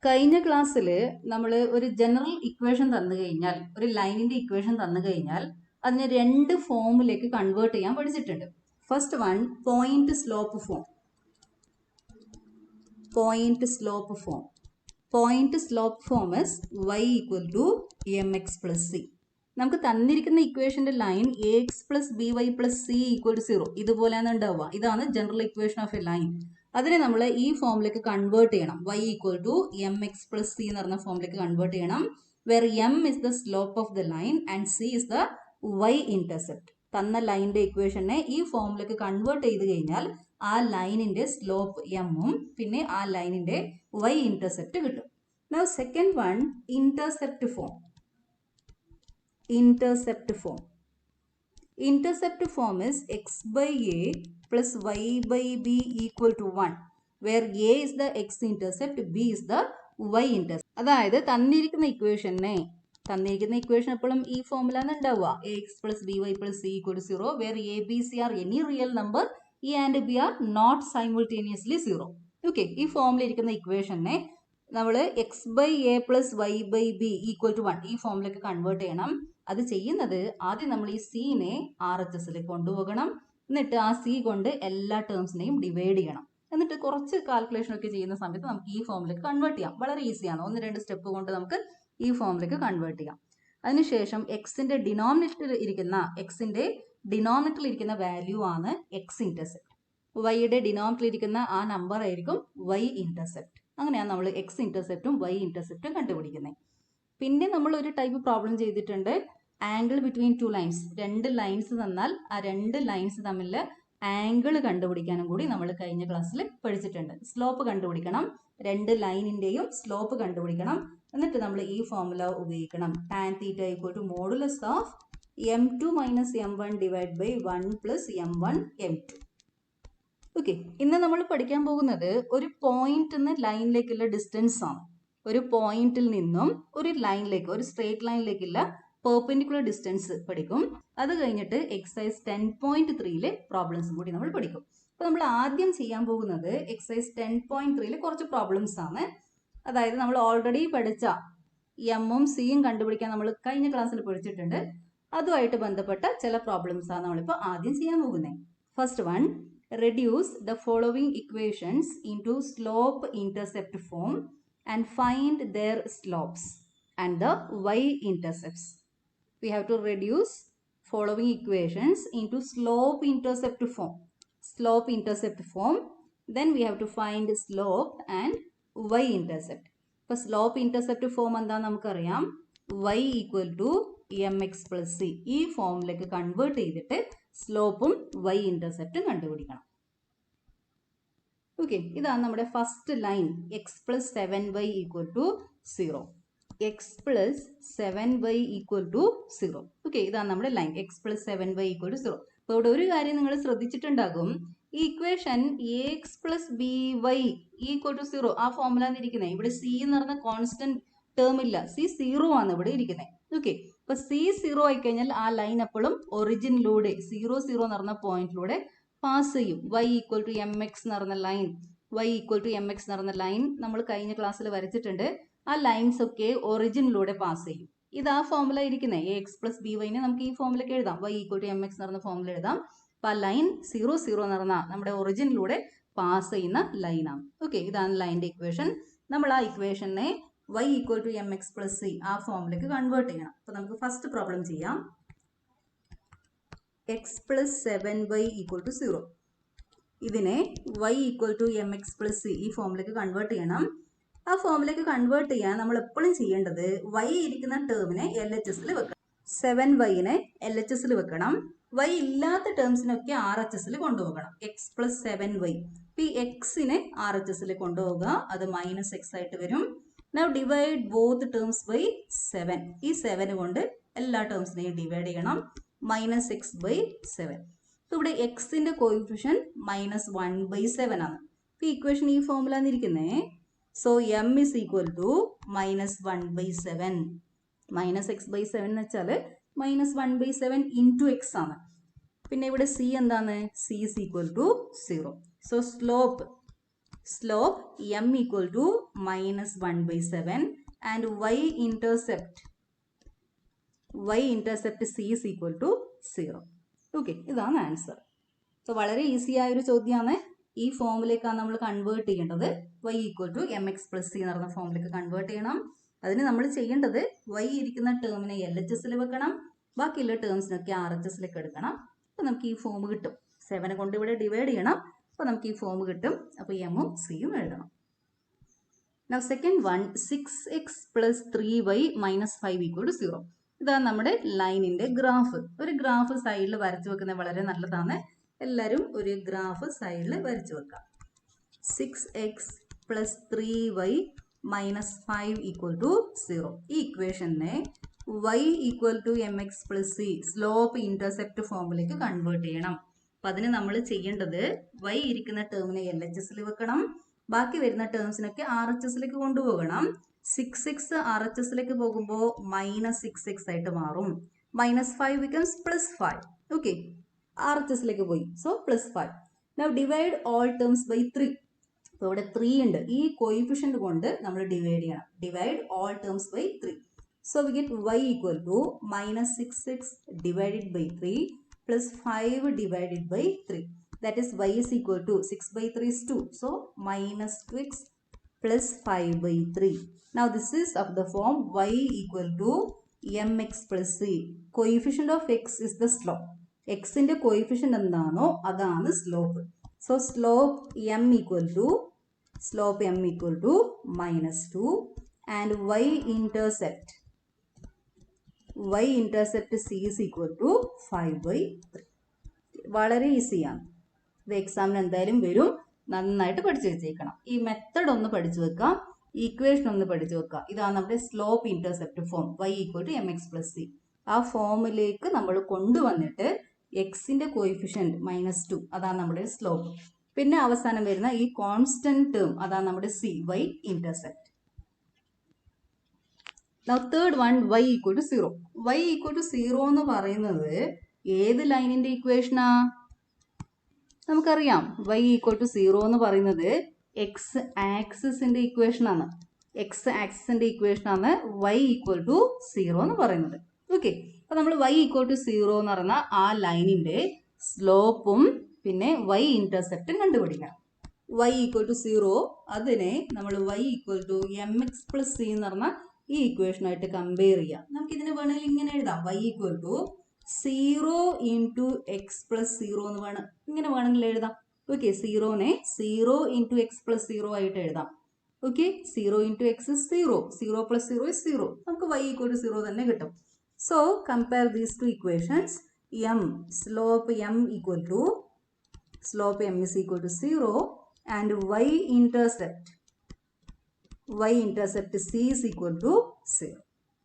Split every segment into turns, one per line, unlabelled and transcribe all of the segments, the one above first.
കഴിഞ്ഞ ക്ലാസ്സിൽ നമ്മൾ ഒരു ജനറൽ ഇക്വേഷൻ തന്നു കഴിഞ്ഞാൽ, ഒരു ലൈനിന്റെ ഇക്വേഷൻ തന്നു കഴിഞ്ഞാൽ അതിനെ രണ്ട് ഫോമിലേക്ക് കൺവേർട്ട് ചെയ്യാൻ പഠിച്ചിട്ടുണ്ട്. First one point slope form. Point slope form. Point slope form is y equal to mx plus c. നമുക്ക് തന്നിരിക്കുന്ന ഇക്വേഷന്റെ line ax plus by plus c equal to 0 ഇതുപോലെയാണ് ഉണ്ടാവുക. ഇതാണ് general equation of a line. അതിനെ നമ്മൾ ഈ ഫോമിലേക്ക് കൺവേർട്ട് ചെയ്യണം. y equal to mx plus c എന്ന് പറഞ്ഞ ഫോമിലേക്ക് കൺവേർട്ട് ചെയ്യണം. Where m is the slope of the line and c is the y intercept. തന്ന ലൈനിന്റെ ഇക്വേഷനെ ഈ ഫോമിലേക്ക് കൺവേർട്ട് ചെയ്ത് കഴിഞ്ഞാൽ ആ ലൈനിന്റെ സ്ലോപ്പ് m-ഉം പിന്നെ ആ ലൈനിന്റെ y ഇന്റർസെപ്റ്റ് കിട്ടും. Now second one, intercept form. Intercept form. Intercept form is x by a plus y by b equal to 1, where a is the x-intercept, b is the y-intercept. അതായത് തന്നിരിക്കുന്ന equation എപ്പോഴും ഈ ഫോമിലാണ് ഉണ്ടാവുക. ax plus by plus c equal to 0, where a, b, c are any real number, a and b are not simultaneously 0. Okay, ഈ ഫോമിലിരിക്കുന്ന ഇക്വേഷനെ നമ്മൾ x by a plus y by b equal to 1 ഈ ഫോമിലേക്ക് convert ചെയ്യണം. അത് ചെയ്യുന്നത് ആദ്യം നമ്മൾ ഈ സീനെ RHSലേക്ക് കൊണ്ടുപോകണം. എന്നിട്ട് ആ സി കൊണ്ട് എല്ലാ ടേംസിനെയും ഡിവൈഡ് ചെയ്യണം. എന്നിട്ട് കുറച്ച് കാൽക്കുലേഷൻ ഒക്കെ ചെയ്യുന്ന സമയത്ത് നമുക്ക് ഈ ഫോമിലേക്ക് കൺവേർട്ട് ചെയ്യാം. വളരെ ഈസിയാണ്. 1-2 സ്റ്റെപ്പ് കൊണ്ട് നമുക്ക് ഈ ഫോമിലേക്ക് കൺവേർട്ട് ചെയ്യാം. അതിനുശേഷം എക്സിന്റെ ഡിനോമിനേറ്ററിൽ ഇരിക്കുന്ന വാല്യൂ ആണ് എക്സ് ഇന്റർസെപ്റ്റ്. വൈയുടെ ഡിനോമിനേറ്ററിൽ ഇരിക്കുന്ന ആ നമ്പർ ആയിരിക്കും വൈ ഇന്റർസെപ്റ്റ്. അങ്ങനെയാണ് നമ്മൾ എക്സ് ഇന്റർസെപ്റ്റും വൈ ഇന്റർസെപ്റ്റും കണ്ടുപിടിക്കുന്നത്. പിന്നെ നമ്മൾ ഒരു ടൈപ്പ് പ്രോബ്ലം ചെയ്തിട്ടുണ്ട്. Angle between two lines. രണ്ട് ലൈൻസ് തന്നാൽ ആ രണ്ട് ലൈൻസ് തമ്മിൽ ആംഗിൾ കണ്ടുപിടിക്കാനും കൂടി നമ്മൾ കഴിഞ്ഞ ക്ലാസ്സിൽ പഠിച്ചിട്ടുണ്ട്. സ്ലോപ്പ് കണ്ടുപിടിക്കണം. രണ്ട് ലൈനിന്റെയും സ്ലോപ്പ് കണ്ടുപിടിക്കണം. എന്നിട്ട് നമ്മൾ ഈ ഫോർമുല ഉപയോഗിക്കണം. Tan theta equal to modulus of m2 minus m1 divide by 1 plus m1 m2. Okay, ഇന്ന് നമ്മൾ പഠിക്കാൻ പോകുന്നത് ഒരു പോയിന്റ് നിന്ന് ലൈനിലേക്കുള്ള ഡിസ്റ്റൻസ് ആണ്. ഒരു പോയിന്റിൽ നിന്നും ഒരു ലൈനിലേക്ക്, ഒരു സ്ട്രേറ്റ് ലൈനിലേക്കുള്ള പെർപെൻഡിക്കുലർ ഡിസ്റ്റൻസ് പഠിക്കും. അത് കഴിഞ്ഞിട്ട് എക്സസൈസ് 10.3 പ്രോബ്ലംസും കൂടി നമ്മൾ പഠിക്കും. അപ്പോൾ നമ്മൾ ആദ്യം ചെയ്യാൻ പോകുന്നത് എക്സസൈസ് 10.3 കുറച്ച് പ്രോബ്ലംസ് ആണ്. അതായത് നമ്മൾ ഓൾറെഡി പഠിച്ച എമ്മും സിയും കണ്ടുപിടിക്കാൻ നമ്മൾ കഴിഞ്ഞ ക്ലാസ്സിൽ പഠിച്ചിട്ടുണ്ട്. അതുമായിട്ട് ബന്ധപ്പെട്ട ചില പ്രോബ്ലംസ് ആണ് നമ്മളിപ്പോൾ ആദ്യം ചെയ്യാൻ പോകുന്നത്. First one, reduce the following equations into slope-intercept form and find their slopes and the y-intercepts. We have to reduce following equations into slope-intercept form. Slope-intercept form. Then we have to find slope and y-intercept. For slope-intercept form എന്താണെന്ന് നമുക്കറിയാം. y equal to mx plus c. ഈ ഫോമിലേക്ക് convert ചെയ്തിട്ട് സ്ലോപ്പും y ഇന്റർസെപ്റ്റും കണ്ടുപിടിക്കണം. Okay, ഇതാണ് നമ്മുടെ first line. X plus 7y equal to 0. X plus 7y equal to 0. Okay, ഇതാണ് നമ്മുടെ line x plus 7y equal to 0. അപ്പോൾ ഇവിടെ ഒരു കാര്യം നിങ്ങൾ ശ്രദ്ധിച്ചിട്ടുണ്ടാകും. ഈ equation x plus b y equal to 0 ആ ഫോമുലാണ് ഇരിക്കുന്നത്. ഇവിടെ സി എന്ന് പറഞ്ഞ കോൺസ്റ്റന്റ് ടേം ഇല്ല. സി 0 ആണ് ഇവിടെ ഇരിക്കുന്നത്. ഓക്കെ, അപ്പൊ സി 0 ആയി കഴിഞ്ഞാൽ ആ ലൈൻ എപ്പോഴും ഒറിജിനിലൂടെ 0 0 എന്ന് പറഞ്ഞ പോയിന്റിലൂടെ പാസ് ചെയ്യും. y equal to m x എന്ന് പറഞ്ഞ line, y equal to m x എന്ന് പറഞ്ഞ ലൈൻ നമ്മൾ കഴിഞ്ഞ ക്ലാസ്സിൽ വരച്ചിട്ടുണ്ട്. ആ ലൈൻസ് ഒക്കെ ഒറിജിനിലൂടെ പാസ് ചെയ്യും. ഇത് ആ ഫോമുല ഇരിക്കുന്നത്. എ എക്സ് പ്ലസ് ബി വൈനെ നമുക്ക് ഈ ഫോമിലേക്ക് എഴുതാം. y equal to m x എന്ന് പറഞ്ഞ ഫോമിൽ എഴുതാം. അപ്പൊ ആ ലൈൻ 0 0 എന്ന് പറഞ്ഞ നമ്മുടെ ഒറിജിനിലൂടെ പാസ് ചെയ്യുന്ന ലൈനാണ്. ഓക്കെ, ഇതാണ് ലൈനിന്റെ ഇക്വേഷൻ. നമ്മൾ ആ ഇക്വേഷനെ y equal to m x plus c ആ ഫോമിലേക്ക് കൺവേർട്ട് ചെയ്യണം. അപ്പൊ നമുക്ക് ഫസ്റ്റ് പ്രോബ്ലം ചെയ്യാം. X plus 7y equal to 0. ഇതിനെ y equal to m x plus c ഈ ഫോമിലേക്ക് കൺവേർട്ട് ചെയ്യണം. ആ ഫോമിലേക്ക് കൺവേർട്ട് ചെയ്യാൻ നമ്മൾ എപ്പോഴും ചെയ്യേണ്ടത് y ഇരിക്കുന്ന ടേമിനെ LHSൽ വെക്കണം. 7yനെ LHSൽ വെക്കണം. y ഇല്ലാത്ത ടേംസിനൊക്കെ RHSൽ കൊണ്ടുപോകണം. X plus 7y. ഈ എക്സിനെ RHSൽ കൊണ്ടുപോകുക. അത് മൈനസ് എക്സ് ആയിട്ട് വരും. Now divide both terms by 7. ഈ 7 കൊണ്ട് എല്ലാ ടേംസിനെയും ഡിവൈഡ് ചെയ്യണം. Minus x by 7. ഇവിടെ എക്സിന്റെ കോയിഫിഷ്യൻ മൈനസ് 1/7 ആണ്. ഈ ഇക്വേഷൻ ഈ ഫോമുലാണ് ഇരിക്കുന്നത്. So m is equal to minus 1/7. Minus x by 7 എന്ന് വെച്ചാൽ മൈനസ് 1/7 ഇൻറ്റു എക്സ് ആണ്. പിന്നെ ഇവിടെ സി എന്താണ്? C is equal to 0. So slope slope m equal to minus 1 by 7 and y-intercept c is equal to 0. Okay, ഇതാണ് answer. So വളരെ easy ആയ ഒരു ചോദ്യമാണ്. ഈ ഫോമിലേക്കാണ് നമ്മൾ കൺവേർട്ട് ചെയ്യേണ്ടത്. y equal to m x plus c എന്ന് പറഞ്ഞ ഫോമിലേക്ക് കൺവേർട്ട് ചെയ്യണം. അതിന് നമ്മൾ ചെയ്യേണ്ടത് y ഇരിക്കുന്ന ടേമിനെ എൽ എച്ച് എസിൽ വെക്കണം, ബാക്കിയുള്ള ടേംസിനൊക്കെ ആർ എച്ച് എസിലേക്ക് എടുക്കണം. അപ്പോൾ നമുക്ക് ഈ ഫോം കിട്ടും. 7 കൊണ്ട് ഇവിടെ ഡിവൈഡ് ചെയ്യണം. അപ്പോൾ നമുക്ക് ഈ ഫോം കിട്ടും. അപ്പോൾ എമ്മും സിയും എഴുതണം. Now second one, 6x plus 3y minus 5 equal to 0. ഇതാണ് നമ്മുടെ ലൈനിന്റെ ഗ്രാഫ്. ഒരു ഗ്രാഫ് സൈഡിൽ വരച്ചു വെക്കുന്നത് വളരെ നല്ലതാണ്. എല്ലാവരും ഒരു ഗ്രാഫ് സൈഡിൽ വരച്ചു വെക്കാം. 6x plus 3y minus 5 equal to 0. ഈ ഇക്വേഷനെ y equal to mx plus c slope intercept ഫോമിലേക്ക് കൺവേർട്ട് ചെയ്യണം. അപ്പം അതിന് നമ്മൾ ചെയ്യേണ്ടത് y ഇരിക്കുന്ന ടേമിനെ എൽ എച്ച് എസിൽ വെക്കണം, ബാക്കി വരുന്ന ടേംസിനൊക്കെ ആർ എച്ച് എസിലേക്ക് കൊണ്ടുപോകണം. 6x ആർ എച്ച് എസിലേക്ക് പോകുമ്പോൾ മൈനസ് 6x ആയിട്ട് മാറും. -5 ബിക്കംസ് +5. ഓക്കെ, ആർ എച്ച് എസിലേക്ക് പോയി. So +5. Now divide all terms by 3. അപ്പോൾ ഇവിടെ 3 ഉണ്ട്. ഈ കോയിഫിഷ്യന്റ് കൊണ്ട് നമ്മൾ ഡിവൈഡ് ചെയ്യണം. Divide all terms by 3. So we get y equal to -6x divided by 3 plus 5 divided by 3. That is y is equal to 6 by 3 is 2. So minus 2x plus 5 by 3. Now this is of the form y equal to mx plus c. Coefficient of x is the slope. X in the coefficient endano adana slope. So slope m equal to -2 and y-intercept c is equal to 5 by 3. വളരെ ഈസിയാണ്. ഇത് എക്സാമിന് എന്തായാലും വരും. നന്നായിട്ട് പഠിച്ചു വെച്ചേക്കണം. ഈ മെത്തഡ് ഒന്ന് പഠിച്ചു വെക്കാം, ഈക്വേഷൻ ഒന്ന് പഠിച്ചു വെക്കാം. ഇതാണ് നമ്മുടെ slope intercept form y equal to mx plus c. ആ ഫോമിലേക്ക് നമ്മൾ കൊണ്ടുവന്നിട്ട് എക്സിന്റെ കോയിഫിഷ്യന്റ് -2 അതാണ് നമ്മുടെ സ്ലോപ്പ്. പിന്നെ അവസാനം വരുന്ന ഈ കോൺസ്റ്റന്റ് ടേം അതാണ് നമ്മുടെ c y intercept. Now third one, y equal to 0. y equal to 0 എന്ന് പറയുന്നത് ഏത് ലൈനിന്റെ ഇക്വേഷനാ? നമുക്കറിയാം y equal to 0 എന്ന് പറയുന്നത് എക്സ് ആക്സിസിന്റെ ഇക്വേഷൻ ആണ്. എക്സ് ആക്സിസിന്റെ ഇക്വേഷൻ ആണ് y equal to 0 എന്ന് പറയുന്നത്. ഓക്കെ, അപ്പൊ നമ്മൾ y equal to 0 എന്ന് പറയുന്ന ആ ലൈനിന്റെ സ്ലോപ്പും പിന്നെ y ഇന്റർസെപ്റ്റും കണ്ടുപിടിക്കണം. y equal to 0 അതിനെ നമ്മൾ y equal to mx plus c എന്ന് പറഞ്ഞ ഈ ഇക്വേഷനായിട്ട് കമ്പയർ ചെയ്യാം. നമുക്ക് ഇതിനെ വേണമെങ്കിൽ ഇങ്ങനെ എഴുതാം, y equal to 0 into x plus 0 എന്ന് വേണം, ഇങ്ങനെ വേണമെങ്കിൽ എഴുതാം. ഓക്കെ, 0നെ 0 into x plus 0 ആയിട്ട് എഴുതാം. Okay, 0 into x is 0, 0 plus 0 is 0. നമുക്ക് y equal to 0 തന്നെ കിട്ടും. So compare these two equations. slope m is equal to 0 and y-intercept c is equal to 0.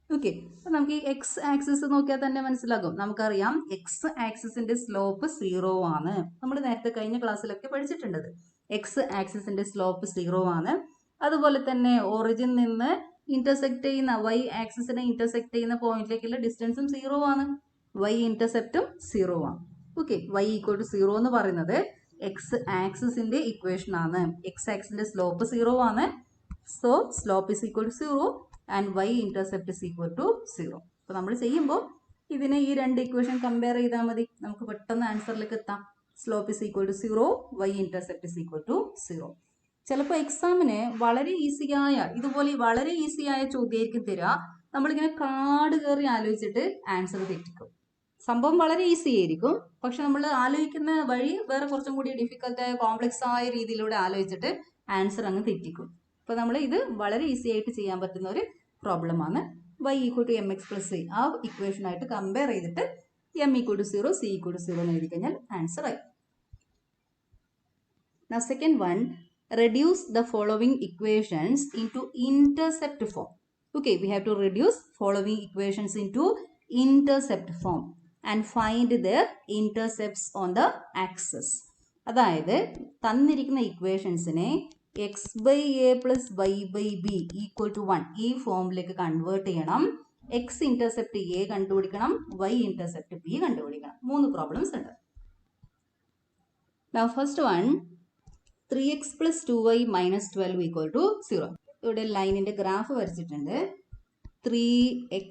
Okay, അപ്പോൾ നമുക്ക് ഈ എക്സ് ആക്സിസ് നോക്കിയാൽ തന്നെ മനസ്സിലാകും. നമുക്കറിയാം എക്സ് ആക്സിസിന്റെ സ്ലോപ്പ് 0 ആണ്. നമ്മൾ നേരത്തെ കഴിഞ്ഞ ക്ലാസ്സിലൊക്കെ പഠിച്ചിട്ടുണ്ടത്. എക്സ് ആക്സിസിന്റെ സ്ലോപ്പ് 0 ആണ്. അതുപോലെ തന്നെ ഒറിജിൻ നിന്ന് ഇന്റർസെക്ട് ചെയ്യുന്ന y ആക്സിസിനെ ഇന്റർസെക്ട് ചെയ്യുന്ന പോയിന്റിലേക്കുള്ള ഡിസ്റ്റൻസും 0 ആണ്. y ഇന്റർസെപ്റ്റും 0 ആണ്. ഓക്കെ, y ഈക്വൽ ടു 0 എന്ന് പറയുന്നത് എക്സ് ആക്സിസിന്റെ ഇക്വേഷൻ ആണ്. എക്സ് ആക്സിസിന്റെ സ്ലോപ്പ് 0 ആണ്. So slope is equal to 0 and y-intercept is equal to 0. അപ്പോൾ നമ്മൾ ചെയ്യുമ്പോൾ ഇതിനെ ഈ രണ്ട് ഇക്വേഷൻ കമ്പയർ ചെയ്താൽ മതി, നമുക്ക് പെട്ടെന്ന് ആൻസറിലേക്ക് എത്താം. Slope is equal to 0, y-intercept is equal to 0. ചിലപ്പോൾ എക്സാമിന് ഇതുപോലെ വളരെ ഈസിയായ ചോദ്യമായിരിക്കും തരിക. നമ്മളിങ്ങനെ കാട് കയറി ആലോചിച്ചിട്ട് ആൻസർ തെറ്റിക്കും. സംഭവം വളരെ ഈസി ആയിരിക്കും, പക്ഷെ നമ്മൾ ആലോചിക്കുന്ന വഴി വേറെ കുറച്ചും കൂടി ഡിഫിക്കൽട്ടായ കോംപ്ലക്സ് ആയ രീതിയിലൂടെ ആലോചിച്ചിട്ട് ആൻസർ അങ്ങ് തെറ്റിക്കും. അപ്പോൾ നമ്മൾ ഇത് വളരെ ഈസി ആയിട്ട് ചെയ്യാൻ പറ്റുന്ന ഒരു പ്രോബ്ലമാണ്. y equal to mx plus c ആ ഇക്വേഷനായിട്ട് കമ്പയർ ചെയ്തിട്ട് m equal to 0, c equal to 0 എന്ന് എഴുതി കഴിഞ്ഞാൽ ആൻസർ ആയി. Now second one, reduce the following equations into intercept form. Okay, we have to reduce following equations into intercept form and find their intercepts on the axis. അതായത് തന്നിരിക്കുന്ന ഇക്വേഷൻസിനെ x by a plus y by b equal to 1 ഈ ഫോമിലേക്ക് convert ചെയ്യണം. X intercept a കണ്ടുപിടിക്കണം, y intercept b കണ്ടുപിടിക്കണം. 3 problems ഉണ്ട്. Now first one, 3x plus 2y minus 12 equal to 0. ഇവിടെ ലൈനിൻ്റെ ഗ്രാഫ് വരച്ചിട്ടുണ്ട്. 3x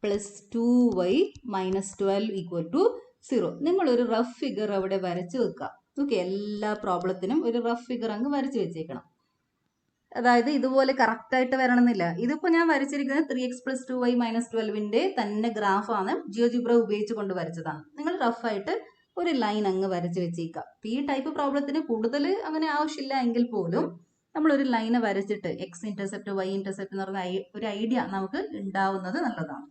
plus 2y minus 12 equal to 0. നിങ്ങളൊരു റഫ് ഫിഗർ അവിടെ വരച്ച് വെക്കുക. ഓക്കെ, എല്ലാ പ്രോബ്ലത്തിനും ഒരു റഫ് ഫിഗർ അങ്ങ് വരച്ച് വെച്ചേക്കണം. അതായത് ഇതുപോലെ കറക്റ്റായിട്ട് വരണമെന്നില്ല. ഇതിപ്പോൾ ഞാൻ വരച്ചിരിക്കുന്നത് 3x പ്ലസ് 2y മൈനസ് 12ൻ്റെ തന്നെ ഗ്രാഫാണ്. ജിയോജിബ്ര ഉപയോഗിച്ച് കൊണ്ട് വരച്ചതാണ്. നിങ്ങൾ റഫായിട്ട് ഒരു ലൈൻ അങ്ങ് വരച്ച് വെച്ചേക്കുക. ഈ ടൈപ്പ് പ്രോബ്ലത്തിന് കൂടുതൽ അങ്ങനെ ആവശ്യമില്ല എങ്കിൽ പോലും നമ്മളൊരു ലൈന് വരച്ചിട്ട് എക്സ് ഇന്റർസെപ്റ്റ് വൈ ഇന്റർസെപ്റ്റ് എന്ന് പറഞ്ഞ ഒരു ഐഡിയ നമുക്ക് ഉണ്ടാവുന്നത് നല്ലതാണ്.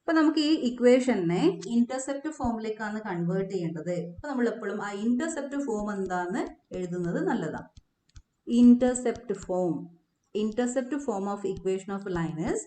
അപ്പൊ നമുക്ക് ഈ ഇക്വേഷനെ ഇന്റർസെപ്റ്റ് ഫോമിലേക്കാണ് കൺവേർട്ട് ചെയ്യേണ്ടത്. അപ്പൊ നമ്മൾ എപ്പോഴും ആ ഇന്റർസെപ്റ്റ് ഫോം എന്താന്ന് എഴുതുന്നത് നല്ലതാണ്. Intercept form of equation of line is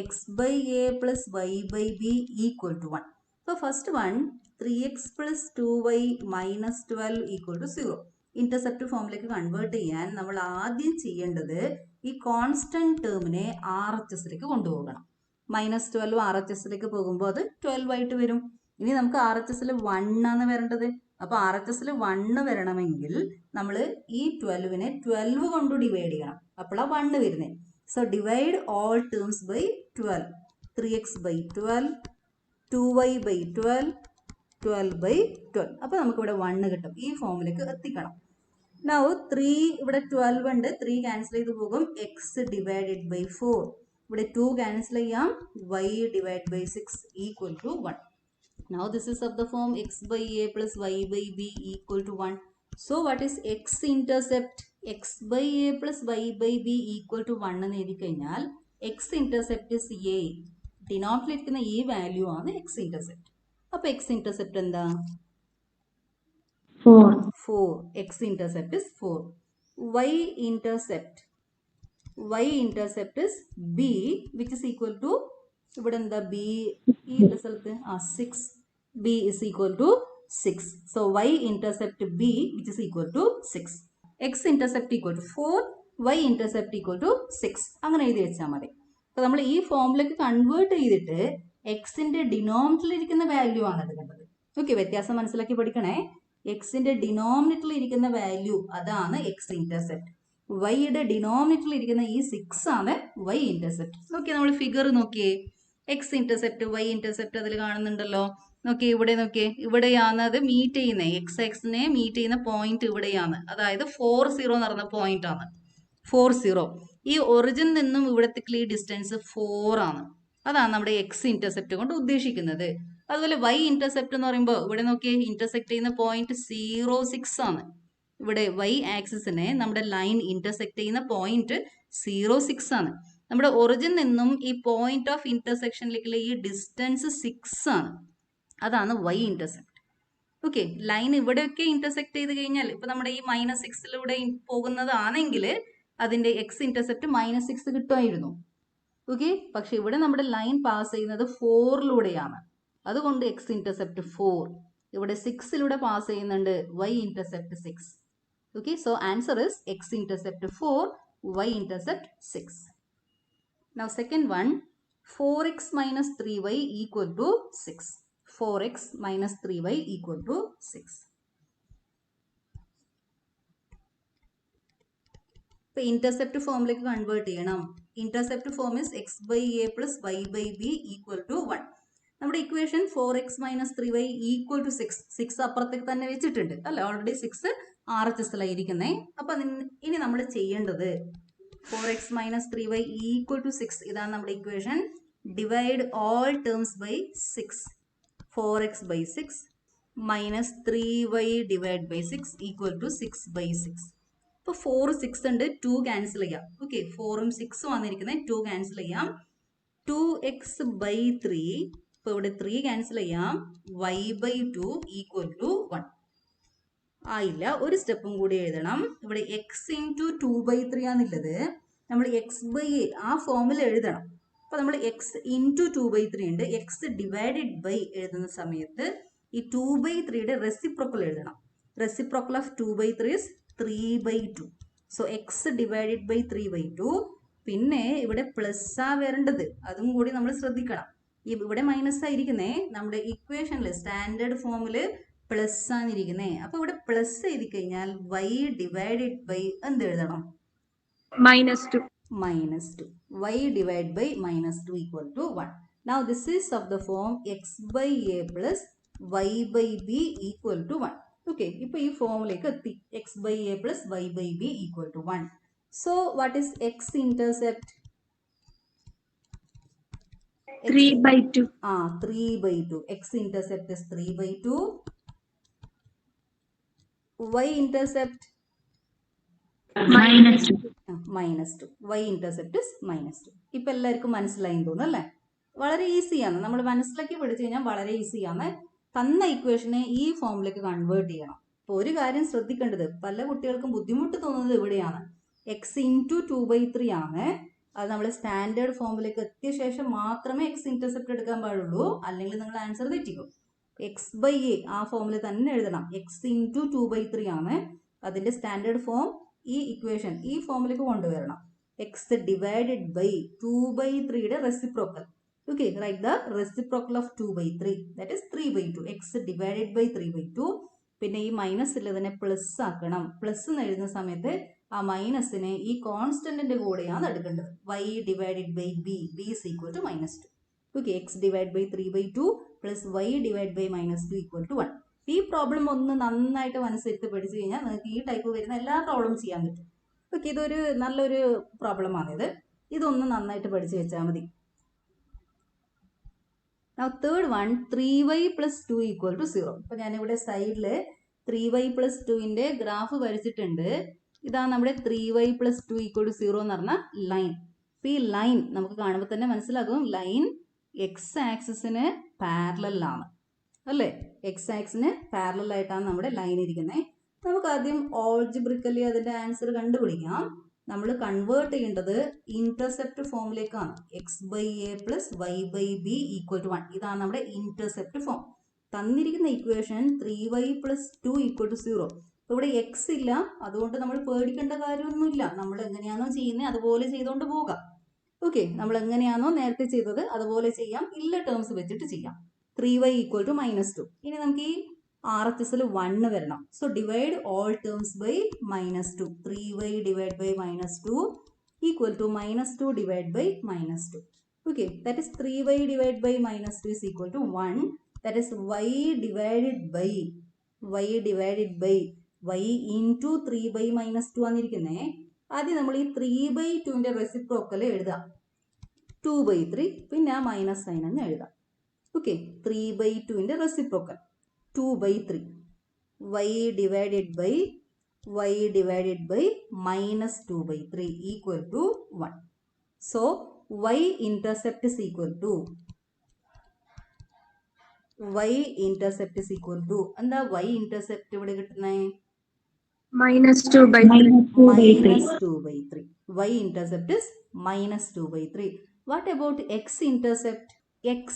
x by a plus y by b equal to 1. So first one 3x plus 2y minus 12 equal to 0. Intercept ഫോമിലേക്ക് കൺവേർട്ട് ചെയ്യാൻ നമ്മൾ ആദ്യം ചെയ്യേണ്ടത് ഈ കോൺസ്റ്റന്റ് ടേമിനെ RHSലേക്ക് കൊണ്ടുപോകണം. മൈനസ് 12 RHSലേക്ക് പോകുമ്പോൾ അത് 12 ആയിട്ട് വരും. ഇനി നമുക്ക് RHSൽ 1 ആണ് വരേണ്ടത്. അപ്പോൾ RHSൽ 1 വരണമെങ്കിൽ നമ്മൾ ഈ 12നെ 12 കൊണ്ട് ഡിവൈഡ് ചെയ്യണം. അപ്പോഴാണ് 1 വരുന്നത്. So divide all terms by 12. 3x by 12, 2y by 12, 12 by 12. അപ്പോൾ നമുക്കിവിടെ 1 കിട്ടും. ഈ ഫോമിലേക്ക് എത്തിക്കണം. നൗ 3 ഇവിടെ 12 ഉണ്ട്. 3 ക്യാൻസൽ ചെയ്ത് പോകും. x divided by 4. ഇവിടെ 2 ക്യാൻസൽ ചെയ്യാം. y divide by 6 equal to 1. Now this is of the form x by a plus y by b equal to 1. So what is x-intercept? x by a plus y by b equal to 1 എന്ന് എഴുതി കഴിഞ്ഞാൽ x-intercept is a. ഡിനോമിനേറ്ററിലിരിക്കുന്ന ഈ value ആണ് x-intercept. അപ്പോൾ x-intercept എന്താ? 4. x-intercept is 4. y-intercept is b which is equal to ഇവിടെ എന്താ b ഈ സ്ഥലത്ത് 6. b is equal to 6. So y-intercept b which is equal to 6. x-intercept equal to 4, y-intercept equal to 6. അങ്ങനെ എഴുതി വെച്ചാൽ മതി. അപ്പോൾ നമ്മൾ ഈ ഫോമിലേക്ക് കൺവേർട്ട് ചെയ്തിട്ട് എക്സിന്റെ ഡിനോമിനേറ്ററിൽ ഇരിക്കുന്ന വാല്യൂ ആണ് എടുക്കേണ്ടത്. ഓക്കെ, വ്യത്യാസം മനസ്സിലാക്കി പഠിക്കണേ. എക്സിന്റെ ഡിനോമിനേറ്ററിൽ ഇരിക്കുന്ന വാല്യൂ അതാണ് എക്സ് ഇന്റർസെപ്റ്റ്. വൈയുടെ ഡിനോമിനേറ്ററിൽ ഇരിക്കുന്ന ഈ 6 ആണ് വൈ ഇന്റർസെപ്റ്റ്. ഓക്കെ, നമ്മൾ ഫിഗർ നോക്കിയേ. എക്സ് ഇന്റർസെപ്റ്റ് വൈ ഇന്റർസെപ്റ്റ് അതിൽ കാണുന്നുണ്ടല്ലോ. നോക്കിയേ, ഇവിടെ നോക്കിയേ, ഇവിടെയാണ് അത് മീറ്റ് ചെയ്യുന്നത്. എക്സിനെ മീറ്റ് ചെയ്യുന്ന പോയിന്റ് ഇവിടെയാണ്. അതായത് 40 എന്ന് പറഞ്ഞ പോയിന്റ് ആണ്. 40. ഈ ഒറിജിൻ നിന്നും ഇവിടത്തേക്ക് ഈ ഡിസ്റ്റൻസ് 4 ആണ്. അതാണ് നമ്മുടെ എക്സ് ഇന്റർസെപ്റ്റ് കൊണ്ട് ഉദ്ദേശിക്കുന്നത്. അതുപോലെ വൈ ഇന്റർസെപ്റ്റ് എന്ന് പറയുമ്പോൾ ഇവിടെ നോക്കിയേ, ഇന്റർസെക്ട് ചെയ്യുന്ന പോയിന്റ് 06 ആണ്. ഇവിടെ വൈ ആക്സിസിനെ നമ്മുടെ ലൈൻ ഇന്റർസെക്ട് ചെയ്യുന്ന പോയിന്റ് 06 ആണ്. നമ്മുടെ ഒറിജിൻ നിന്നും ഈ പോയിന്റ് ഓഫ് ഇന്റർസെക്ഷനിലേക്കുള്ള ഈ ഡിസ്റ്റൻസ് 6 ആണ്. അതാണ് വൈ ഇന്റർസെപ്റ്റ്. ഓക്കെ, ലൈൻ ഇവിടെയൊക്കെ ഇന്റർസെക്ട് ചെയ്ത് കഴിഞ്ഞാൽ ഇപ്പൊ നമ്മുടെ ഈ -6ലൂടെ പോകുന്നതാണെങ്കിൽ അതിന്റെ എക്സ് ഇന്റർസെപ്റ്റ് -6 കിട്ടുമായിരുന്നു. ഓക്കെ, പക്ഷെ ഇവിടെ നമ്മുടെ ലൈൻ പാസ് ചെയ്യുന്നത് 4ലൂടെയാണ്. അതുകൊണ്ട് എക്സ് ഇന്റർസെപ്റ്റ് 4. ഇവിടെ 6ലൂടെ പാസ് ചെയ്യുന്നുണ്ട്. Y intercept 6. Okay, so answer is x intercept 4, y intercept 6. Now second one, 4x minus 3y equal to 6. 4x minus 3y equal to 6. ഇപ്പോൾ ഇന്റർസെപ്റ്റ് ഫോമിലേക്ക് കൺവേർട്ട് ചെയ്യണം. Intercept form is x by a plus y by b equal to 1. നമ്മുടെ equation 4x minus 3y equal to 6. 6 അപ്പുറത്തേക്ക് തന്നെ വെച്ചിട്ടുണ്ട് അല്ലേ? Already 6 RHSലായിരിക്കുന്നേ. അപ്പം ഇനി നമ്മൾ ചെയ്യേണ്ടത് 4x minus 3y equal to 6. ഇതാണ് നമ്മുടെ equation. Divide all terms by 6. 4x by 6 minus 3y divided by 6 equal to 6 by 6. ഇപ്പോൾ 4 6 ഉണ്ട്, 2 ക്യാൻസൽ ചെയ്യാം. ഓക്കെ, 4ഉം 6ഉം വന്നിരിക്കുന്നത് 2 ക്യാൻസൽ ചെയ്യാം. 2x by 3, ഇപ്പോൾ ഇവിടെ 3 ക്യാൻസൽ ചെയ്യാം. y by 2 equal to 1 ആയില്ല. ഒരു സ്റ്റെപ്പും കൂടി എഴുതണം. ഇവിടെ x into 2 by 3 ആണുള്ളത്. നമ്മൾ x by a ആ ഫോമിൽ എഴുതണം. അപ്പോൾ നമ്മൾ x into 2 by 3 ഉണ്ട്. x ഡിവൈഡഡ് ബൈ എഴുതുന്ന സമയത്ത് ഈ 2 by 3യുടെ റെസിപ്രോക്കൽ എഴുതണം. Reciprocal of 2 by 3 is 3 by 2. So x divided by 3 by 2. പിന്നെ ഇവിടെ പ്ലസ് ആ വരേണ്ടത്, അതും കൂടി നമ്മൾ ശ്രദ്ധിക്കണം. ഇവിടെ മൈനസ് ആയിരിക്കുന്നേ. നമ്മുടെ ഇക്വേഷനിൽ സ്റ്റാൻഡേർഡ് ഫോമിൽ പ്ലസ് ആണിരിക്കുന്നേ. അപ്പൊ ഇവിടെ പ്ലസ് എഴുതി കഴിഞ്ഞാൽ y ഡിവൈഡഡ് ബൈ എന്ത് എഴുതണം?
-2.
y divided by -2 equal to 1. Now this is of the form x by a plus y by b equal to 1. Okay, ഇപ്പൊ ഈ ഫോമിലേക്ക് എത്തി. x by a plus y by b equal to 1. So what is x intercept?
3/2.
3/2. X intercept is 3/2. Y intercept
-2.
-2. Y intercept is -2. ഇപ്പൊ എല്ലാവർക്കും മനസ്സിലായി തോന്നുന്നു അല്ലേ? വളരെ ഈസിയാണ്. നമ്മൾ മനസ്സിലാക്കി പഠിച്ചു കഴിഞ്ഞാൽ വളരെ ഈസിയാണ്. തന്ന ഇക്വേഷനെ ഈ ഫോമിലേക്ക് കൺവേർട്ട് ചെയ്യണം. അപ്പോൾ ഒരു കാര്യം ശ്രദ്ധിക്കേണ്ടത്, പല കുട്ടികൾക്കും ബുദ്ധിമുട്ട് തോന്നുന്നത് ഇവിടെയാണ്. x ഇൻറ്റു 2/3 ആണ്. അത് നമ്മൾ സ്റ്റാൻഡേർഡ് ഫോമിലേക്ക് എത്തിയ ശേഷം മാത്രമേ x ഇന്റർസെപ്റ്റ് എടുക്കാൻ പാടുള്ളൂ, അല്ലെങ്കിൽ നിങ്ങൾ ആൻസർ തെറ്റിക്കും. x ബൈ എ ആ ഫോമിൽ തന്നെ എഴുതണം. x ഇൻറ്റു 2/3 ആണ്. അതിന്റെ സ്റ്റാൻഡേർഡ് ഫോം ഈ ഇക്വേഷൻ ഈ ഫോമിലേക്ക് കൊണ്ടുവരണം. x ഡിവൈഡഡ് ബൈ 2/3യുടെ reciprocal. Okay, write the reciprocal of 2/3, that is 3/2. x divided by 3/2. പിന്നെ ഈ മൈനസ് ഉള്ളതിനെ പ്ലസ് ആക്കണം. പ്ലസ് എന്ന് എഴുതുന്ന സമയത്ത് ആ മൈനസിനെ ഈ കോൺസ്റ്റന്റിന്റെ കൂടെയാണ് എടുക്കേണ്ടത്. y divided by b, b is equal to -2. Okay, x divided by 3/2 plus y divided by -2 equal to 1. ഈ പ്രോബ്ലം ഒന്ന് നന്നായിട്ട് മനസ്സിരുത്തി പഠിച്ചു കഴിഞ്ഞാൽ നിങ്ങൾക്ക് ഈ ടൈപ്പ് വരുന്ന എല്ലാ പ്രോബ്ലം ചെയ്യാൻ പറ്റും. ഓക്കെ, ഇതൊരു നല്ലൊരു പ്രോബ്ലമാണിത്. ഇതൊന്ന് നന്നായിട്ട് പഠിച്ചു വെച്ചാൽ മതി. Now third one, 3y plus 2 equal to 0. അപ്പോൾ ഞാനിവിടെ സൈഡിൽ 3y plus 2ന്റെ ഗ്രാഫ് വരച്ചിട്ടുണ്ട്. ഇതാണ് നമ്മുടെ 3y plus 2 equal to 0 എന്ന് പറഞ്ഞ ലൈൻ. അപ്പോൾ ഈ ലൈൻ നമുക്ക് കാണുമ്പോൾ തന്നെ മനസ്സിലാകും, ലൈൻ എക്സ് ആക്സിസിന് പാരലലാണ് അല്ലേ? എക്സ് ആക്സിന് പാരലൽ ആയിട്ടാണ് നമ്മുടെ ലൈൻ ഇരിക്കുന്നത്. നമുക്ക് ആദ്യം ഓൾജിബ്രിക്കലി അതിന്റെ ആൻസർ കണ്ടുപിടിക്കാം. നമ്മൾ കൺവേർട്ട് ചെയ്യേണ്ടത് ഇന്റർസെപ്റ്റ് ഫോമിലേക്കാണ്. X by a plus y by b equal to 1. ഇതാണ് നമ്മുടെ ഇന്റർസെപ്റ്റ് ഫോം. തന്നിരിക്കുന്ന equation 3y plus 2 equal to 0. ഇവിടെ എക്സ് ഇല്ല, അതുകൊണ്ട് നമ്മൾ പേടിക്കേണ്ട കാര്യമൊന്നുമില്ല. നമ്മൾ എങ്ങനെയാണോ ചെയ്യുന്നത് അതുപോലെ ചെയ്തുകൊണ്ട് പോകാം. ഓക്കെ, നമ്മൾ എങ്ങനെയാണോ നേരത്തെ ചെയ്തത് അതുപോലെ ചെയ്യാം, ഇല്ല ടേംസ് വെച്ചിട്ട് ചെയ്യാം. 3y equal to -2. ഇനി നമുക്ക് ഈ RHSൽ 1 വരണം. So divide all terms by -2. 3y divide by -2 equal to -2 divide by -2. Okay, that is 3y divide by -2 is equal to 1. That is y divided by y into 3 ബൈ -2 ആണിരിക്കുന്നത്. ആദ്യം നമ്മൾ ഈ 3/2ന്റെ റെസിപ്രോക്കൽ എഴുതാം. 2/3 പിന്നെ ആ മൈനസ് സൈൻ അങ്ങ് എഴുതാം. ഓക്കെ, 3/2ന്റെ reciprocal 2/3. y divided by -2/3 equal to 1. So y intercept is equal to എന്താ y intercept ഇവിടെ കിട്ടുന്നത്? -2/3. y intercept is -2/3. What about x intercept? x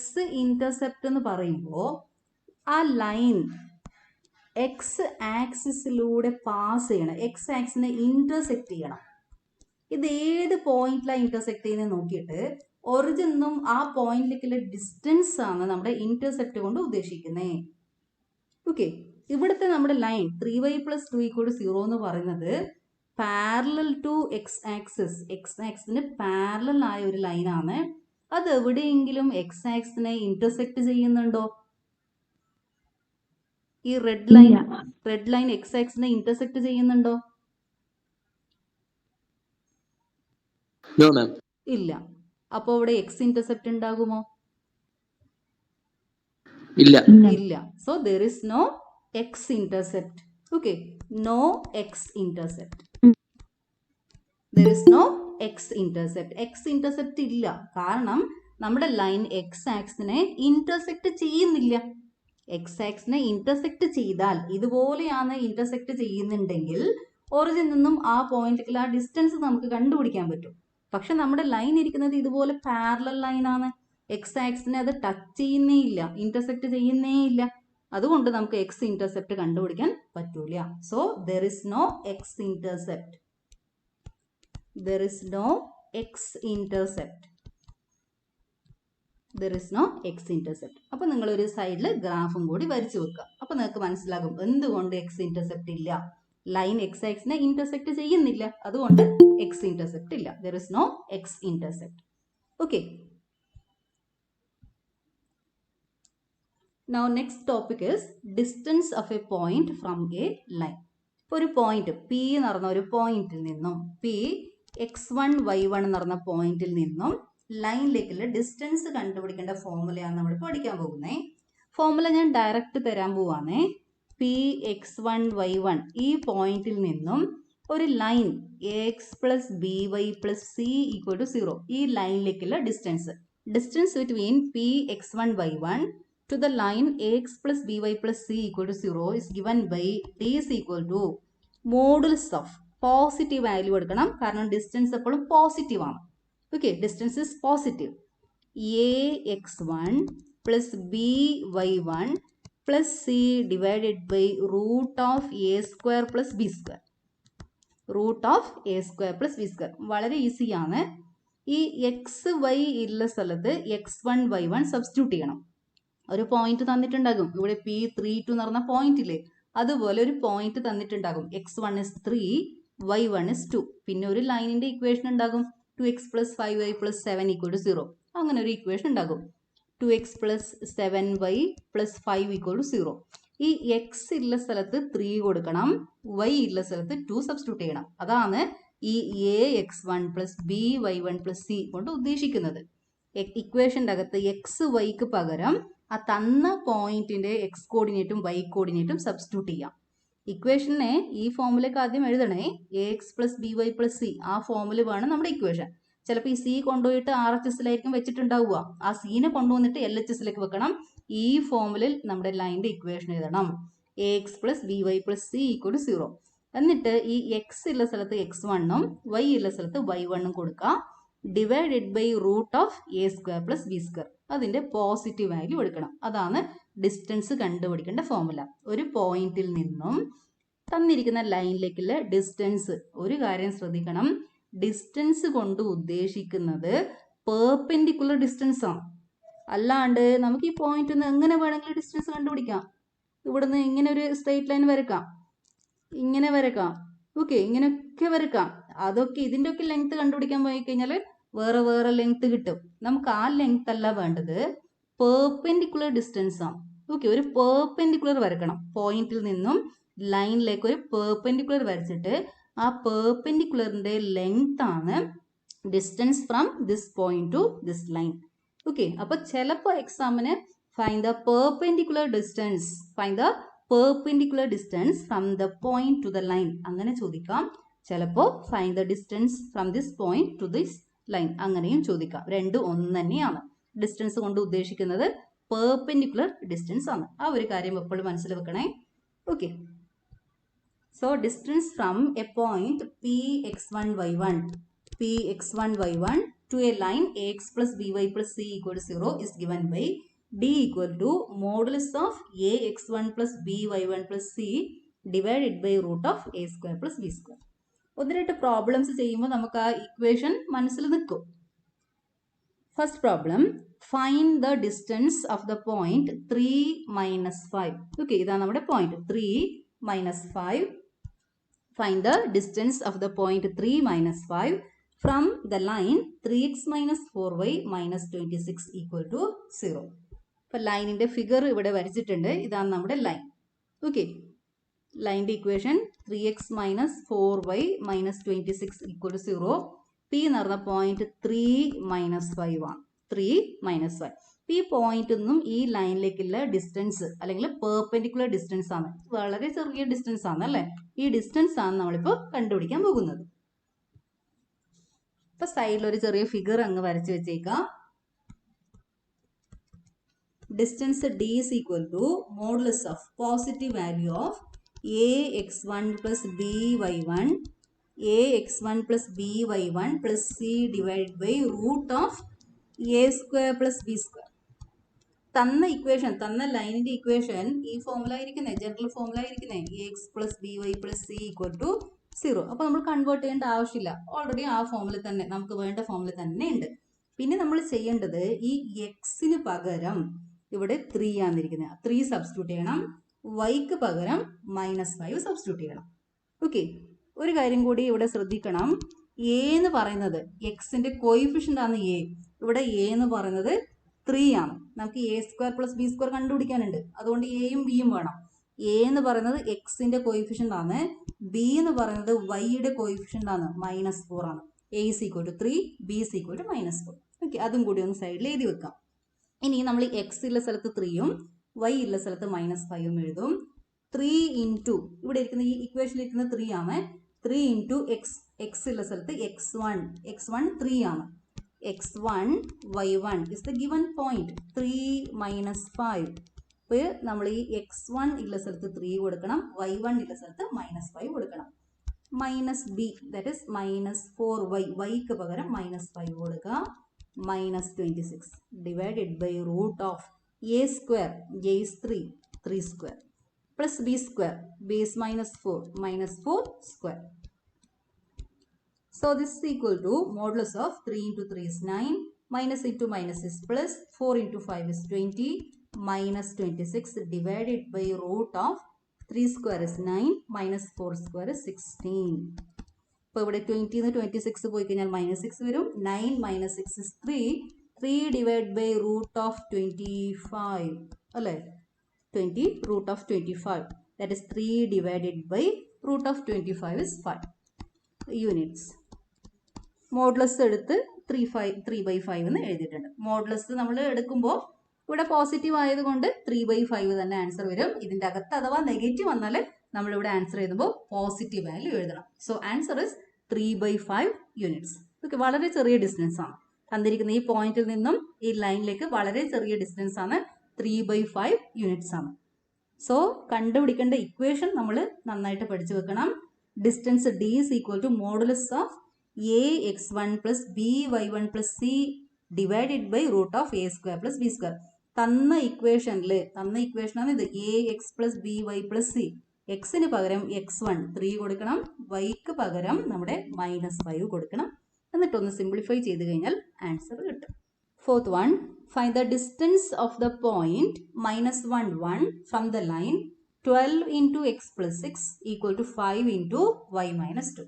intercept എന്ന് പറയുമ്പോൾ ആ ലൈൻ എക്സ് ആക്സിസിലൂടെ പാസ് ചെയ്യണം. എക്സ് ആക്സിനെ ഇന്റർസെക്ട് ചെയ്യണം. ഇത് ഏത് പോയിന്റിലാണ് ഇന്റർസെക്ട് ചെയ്യുന്നത് നോക്കിയിട്ട് ഒറിജിനും ആ പോയിന്റിലേക്കുള്ള ഡിസ്റ്റൻസ് ആണ് നമ്മുടെ ഇന്റർസെപ്റ്റ് കൊണ്ട് ഉദ്ദേശിക്കുന്നത്. ഓക്കെ, ഇവിടുത്തെ നമ്മുടെ line 3y plus 2 equal to 0 എന്ന് പറയുന്നത് പാരലൽ ടു എക്സ് ആക്സിന് പാരലൽ ആയ ഒരു ലൈനാണ്. അത് എവിടെയെങ്കിലും എക്സ് ആക്സിനെ ഇന്റർസെക്ട് ചെയ്യുന്നുണ്ടോ? ഈ റെഡ് ലൈൻ എക്സ് ആക്സിനെ ഇന്റർസെക്ട് ചെയ്യുന്നുണ്ടോ? ഇല്ല. അപ്പൊ ഇവിടെ എക്സ് ഇന്റർസെപ്റ്റ് ഉണ്ടാകുമോ? ഇല്ല. So there is no x intercept. Okay, no x intercept. There is no x intercept. X intercept ഇല്ല, കാരണം നമ്മുടെ ലൈൻ എക്സ് ആക്സിനെ ഇന്റർസെക്ട് ചെയ്യുന്നില്ല. എക്സ് ആക്സിനെ ഇന്റർസെക്ട് ചെയ്താൽ ഇതുപോലെയാണ് ഇന്റർസെക്ട് ചെയ്യുന്നുണ്ടെങ്കിൽ ഒറിജിൻ നിന്നും ആ പോയിന്റിലേക്ക് ആ ഡിസ്റ്റൻസ് നമുക്ക് കണ്ടുപിടിക്കാൻ പറ്റും. പക്ഷെ നമ്മുടെ ലൈൻ ഇരിക്കുന്നത് ഇതുപോലെ പാരലൽ ലൈനാണ്. എക്സ് ആക്സിനെ അത് ടച്ച് ചെയ്യുന്നേ ഇല്ല, ഇന്റർസെക്ട് ചെയ്യുന്നേ ഇല്ല. അതുകൊണ്ട് നമുക്ക് എക്സ് ഇന്റർസെപ്റ്റ് കണ്ടുപിടിക്കാൻ പറ്റൂല. So there is no x intercept. There is no x intercept. അപ്പോൾ നിങ്ങളൊരു സൈഡിൽ ഗ്രാഫും കൂടി വരച്ചു വെക്കുക. അപ്പോൾ നിങ്ങൾക്ക് മനസ്സിലാകും എന്തുകൊണ്ട് എക്സ് ഇന്റർസെപ്റ്റ് ഇല്ല. ലൈൻ എക്സ് ആക്സിനെ ഇന്റർസെക്ട് ചെയ്യുന്നില്ല, അതുകൊണ്ട് എക്സ് ഇന്റർസെപ്റ്റ് ഇല്ല. There is no x intercept. Okay. Now next topic is distance of a point from a line. ഇപ്പോൾ ഒരു പോയിന്റ് P എന്ന് പറഞ്ഞ ഒരു പോയിന്റിൽ നിന്നും P x1 y1 എന്ന് പറഞ്ഞ പോയിന്റിൽ നിന്നും ലൈനിലേക്കുള്ള ഡിസ്റ്റൻസ് കണ്ടുപിടിക്കേണ്ട ഫോർമുലയാണ് നമ്മൾ പഠിക്കാൻ പോകുന്നത്. ഫോർമുല ഞാൻ ഡയറക്റ്റ് തരാൻ പോവാണേ. P x1 y1 ഈ പോയിന്റിൽ നിന്നും ഒരു line ax plus by plus c equal to 0 ഈ ലൈനിലേക്കുള്ള distance between P x1 y1 to the line ax plus by plus c equal to 0 is given by d is equal to modulus of positive value എടുക്കണം, കാരണം distance എപ്പോഴും positive ആണ്. Okay, distance is positive. ax1 plus by1 plus c divided by root of a square plus b square. Root of a square plus b square വളരെ ഈസിയാണ്. ഈ X Y ഉള്ള സ്ഥലത്ത് x1 y1 substitute ചെയ്യണം. ഒരു point തന്നിട്ടുണ്ടാകും ഇവിടെ P32 എന്ന് പറഞ്ഞ പോയിന്റില്ലേ, അതുപോലെ ഒരു point തന്നിട്ടുണ്ടാകും. x1 is 3 y1 is 2. പിന്നെ ഒരു ലൈനിന്റെ ഇക്വേഷൻ ഉണ്ടാകും 2x plus 5y plus 7 equal to 0. അങ്ങനെ ഒരു ഇക്വേഷൻ ഉണ്ടാകും 2x plus 7y plus 5 equal to 0. ഈ എക്സ് ഉള്ള സ്ഥലത്ത് 3 കൊടുക്കണം, y ഉള്ള സ്ഥലത്ത് 2 സബ്സ്റ്റിറ്റ്യൂട്ട് ചെയ്യണം. അതാണ് ഈ ax1 plus by1 plus c കൊണ്ട് ഉദ്ദേശിക്കുന്നത്. ഇക്വേഷൻ്റെ അകത്ത് എക്സ് വൈക്ക് പകരം ആ തന്ന പോയിന്റിന്റെ എക്സ് കോർഡിനേറ്റും വൈ കോർഡിനേറ്റും സബ്സ്റ്റിറ്റ്യൂട്ട് ചെയ്യാം. ഇക്വേഷനെ ഈ ഫോമുലേക്ക് ആദ്യം എഴുതണേ, ax plus by plus c ആ ഫോമിൽ വേണം നമ്മുടെ ഇക്വേഷൻ. ചിലപ്പോൾ ഈ സി കൊണ്ടുപോയിട്ട് RHSലായിരിക്കും വെച്ചിട്ടുണ്ടാവുക, ആ സീനെ കൊണ്ടുവന്നിട്ട് LHSലേക്ക് വെക്കണം. ഈ ഫോമിൽ നമ്മുടെ ലൈനിന്റെ ഇക്വേഷൻ എഴുതണം, ax plus by plus c equal to 0. എന്നിട്ട് ഈ എക്സ് ഉള്ള സ്ഥലത്ത് x1ഉം y ഉള്ള സ്ഥലത്ത് y1ഉം കൊടുക്കുക, divided by root of a square plus b square. അതിന്റെ പോസിറ്റീവ് വാല്യൂ എടുക്കണം. അതാണ് ഡിസ്റ്റൻസ് കണ്ടുപിടിക്കേണ്ട ഫോർമുല. ഒരു പോയിന്റിൽ നിന്നും തന്നിരിക്കുന്ന ലൈനിലേക്കുള്ള ഡിസ്റ്റൻസ്, ഒരു കാര്യം ശ്രദ്ധിക്കണം, ഡിസ്റ്റൻസ് കൊണ്ട് ഉദ്ദേശിക്കുന്നത് പെർപെൻഡിക്കുലർ ഡിസ്റ്റൻസ് ആണ്. അല്ലാണ്ട് നമുക്ക് ഈ പോയിന്റിൽ നിന്ന് എങ്ങനെ വേണമെങ്കിലും ഡിസ്റ്റൻസ് കണ്ടുപിടിക്കാം. ഇവിടുന്ന് ഇങ്ങനെ ഒരു സ്ട്രെയിറ്റ് ലൈൻ വരക്കാം, ഇങ്ങനെ വരക്കാം, ഓക്കെ, ഇങ്ങനെയൊക്കെ വരക്കാം. അതൊക്കെ ഇതിൻ്റെ ഒക്കെ ലെങ്ത് കണ്ടുപിടിക്കാൻ പോയി കഴിഞ്ഞാൽ വേറെ വേറെ ലെങ്ത് കിട്ടും. നമുക്ക് ആ ലെങ്ത് അല്ല വേണ്ടത്, പെർപെൻഡിക്കുലർ ഡിസ്റ്റൻസ് ആണ്. ഓക്കെ, ഒരു പെർപെൻഡിക്കുലർ വരക്കണം. പോയിന്റിൽ നിന്നും ലൈനിലേക്ക് ഒരു പെർപെൻഡിക്കുലർ വരച്ചിട്ട് ആ പെർപെൻഡിക്കുലറിന്റെ ലെങ്ത് ആണ് distance from this point two this line. Okay, അപ്പൊ ചിലപ്പോൾ എക്സാമിന് find the perpendicular distance, perpendicular distance from the point to the line അങ്ങനെ ചോദിക്കാം. ചിലപ്പോൾ find the distance from this point two this line അങ്ങനെയും ചോദിക്കാം. രണ്ടും ഒന്ന് തന്നെയാണ്. ഡിസ്റ്റൻസ് കൊണ്ട് ഉദ്ദേശിക്കുന്നത് പെർപെൻഡിക്കുലർ ഡിസ്റ്റൻസ് ആണ്. ആ ഒരു കാര്യം എപ്പോഴും മനസ്സിൽ വെക്കണേ. Okay, so distance from A point Px1 y1 to a line ax plus by plus c equal to 0 is given by d equal to modulus of ax1 plus by1 plus c divided by root of a square plus b square. ഒന്നിനായിട്ട് problems ചെയ്യുമ്പോൾ നമുക്ക് ആ equation മനസ്സിൽ നിൽക്കും. First problem, find the distance of the point 3 - 5. ഓക്കെ, ഇതാണ് നമ്മുടെ point 3 - 5. Find the distance of the point 3 - 5 from the line 3x - 4y - 26 equal to 0. ഇപ്പൊ ലൈനിന്റെ ഫിഗർ ഇവിടെ വരച്ചിട്ടുണ്ട്. ഇതാണ് നമ്മുടെ ലൈൻ. ഓക്കെ, ലൈനിന്റെ equation 3x - 4y - 26 equal to 0. P എന്ന് പറഞ്ഞ പോയിന്റ് 3 - 5 ആണ്. 3 - 5. ഈ പോയിന്റിൽ നിന്നും ഈ ലൈനിലേക്കുള്ള ഡിസ്റ്റൻസ് അല്ലെങ്കിൽ പെർപെൻഡിക്കുലർ ഡിസ്റ്റൻസ് ആണ്. വളരെ ചെറിയ ഡിസ്റ്റൻസ് ആണ് അല്ലേ? ഈ ഡിസ്റ്റൻസ് ആണ് നമ്മളിപ്പോൾ കണ്ടുപിടിക്കാൻ പോകുന്നത്. ഇപ്പൊ സൈഡിൽ ഒരു ചെറിയ ഫിഗർ അങ്ങ് വരച്ചു വെച്ചേക്കാം. Distance d is equal to modulus of positive value of ax1 plus by1 plus by1 plus c divided by root of a square plus b square. തന്ന ഇക്വേഷൻ, തന്ന ലൈനിന്റെ ഇക്വേഷൻ ഈ ഫോമുല ആയിരിക്കുന്നത്, ജനറൽ ഫോമുല ആയിരിക്കുന്നത് ax plus by plus c equal to 0. അപ്പോൾ നമ്മൾ convert ചെയ്യേണ്ട ആവശ്യമില്ല, ഓൾറെഡി ആ ഫോമിൽ തന്നെ നമുക്ക് വേണ്ട ഫോമിൽ തന്നെ ഉണ്ട്. പിന്നെ നമ്മൾ ചെയ്യേണ്ടത് ഈ എക്സിന് പകരം ഇവിടെ 3 ആന്നിരിക്കുന്നത്, 3 സബ്സ്റ്റിറ്റ്യൂട്ട് ചെയ്യണം. വൈക്ക് പകരം -5 സബ്സ്റ്റിറ്റ്യൂട്ട് ചെയ്യണം. ഓക്കെ, ഒരു കാര്യം കൂടി ഇവിടെ ശ്രദ്ധിക്കണം. എ എന്ന് പറയുന്നത് എക്സിന്റെ കോയിഫിഷ്യന്റ് ആണ് എ. ഇവിടെ എ എന്ന് പറയുന്നത് 3 ആണ്. നമുക്ക് a² + b² കണ്ടുപിടിക്കാനുണ്ട്. അതുകൊണ്ട് എയും ബിയും വേണം. എ എന്ന് പറയുന്നത് എക്സിന്റെ കോയിഫിഷ്യന്റ് ആണ്, ബി എന്ന് പറയുന്നത് വൈയുടെ കോയിഫിഷ്യന്റ് ആണ്, -4 ആണ്. a = 3, b = -4. ഓക്കെ, അതും കൂടി ഒന്ന് സൈഡിൽ എഴുതി വെക്കാം. ഇനി നമ്മൾ എക്സ് ഉള്ള സ്ഥലത്ത് 3ഉം വൈ ഉള്ള സ്ഥലത്ത് -5ഉം എഴുതും. 3 ഇൻറ്റു ഇവിടെ ഇരിക്കുന്ന ഈ ഇക്വേഷനിൽ ഇരിക്കുന്ന 3 ആണ്. 3 ഇൻറ്റു എക്സ് ഉള്ള സ്ഥലത്ത് x1 3 ആണ്. x1 y1 is the given point. 3 - 5. അപ്പോൾ നമ്മൾ ഈ x1 ഉള്ള സ്ഥലത്ത് 3 കൊടുക്കണം, y1 ഉള്ള സ്ഥലത്ത് -5 കൊടുക്കണം. -b ദാറ്റ് ഇസ് -4y, വൈക്ക് പകരം -5 കൊടുക്കുക. -26 divided by root of a², a is 3 square plus b², b is -4 square. So this is equal to modulus of 3 into 3 is 9, minus into minus is plus, 4 into 5 is 20, minus 26 divided by root of 3 square is 9, minus 4 square is 16. ഇപ്പോൾ ഇവിടെ 20 നിന്ന് 26 പോയി കഴിഞ്ഞാൽ -6 വരും. 9 minus 6 is 3 divided by root of 25 അല്ലേ, 20 root of 25, that is 3 divided by root of 25 is 5 units. Modulus എടുത്ത് 3/5 എന്ന് എഴുതിയിട്ടുണ്ട്. മോഡുലസ് നമ്മൾ എടുക്കുമ്പോൾ ഇവിടെ പോസിറ്റീവ് ആയതുകൊണ്ട് 3/5 തന്നെ ആൻസർ വരും. ഇതിൻ്റെ അകത്ത് അഥവാ നെഗറ്റീവ് വന്നാൽ നമ്മളിവിടെ ആൻസർ എഴുതുമ്പോൾ പോസിറ്റീവ് വാല്യൂ എഴുതണം. So answer is 3/5 units. Okay, വളരെ ചെറിയ ഡിസ്റ്റൻസ് ആണ് തന്നിരിക്കുന്ന ഈ പോയിന്റിൽ നിന്നും ഈ ലൈനിലേക്ക് വളരെ ചെറിയ ഡിസ്റ്റൻസ് ആണ്, 3/5 യൂണിറ്റ്സ് ആണ്. സോ കണ്ടുപിടിക്കേണ്ട ഇക്വേഷൻ നമ്മൾ നന്നായിട്ട് പഠിച്ചു വെക്കണം. Distance d is equal to modulus of ax1 plus by1 plus c divided by root of a² plus b². തന്ന ഇക്വേഷനാണ് ഇത്. ax plus by plus c. എക്സിന് പകരം x1 3 കൊടുക്കണം, വൈക്ക് പകരം നമ്മുടെ -5 കൊടുക്കണം. എന്നിട്ടൊന്ന് സിംപ്ലിഫൈ ചെയ്ത് കഴിഞ്ഞാൽ ആൻസർ കിട്ടും. Fourth one, find the distance of the point -1 1 from the line 12 into x plus 6 equal to 5 into y minus 2.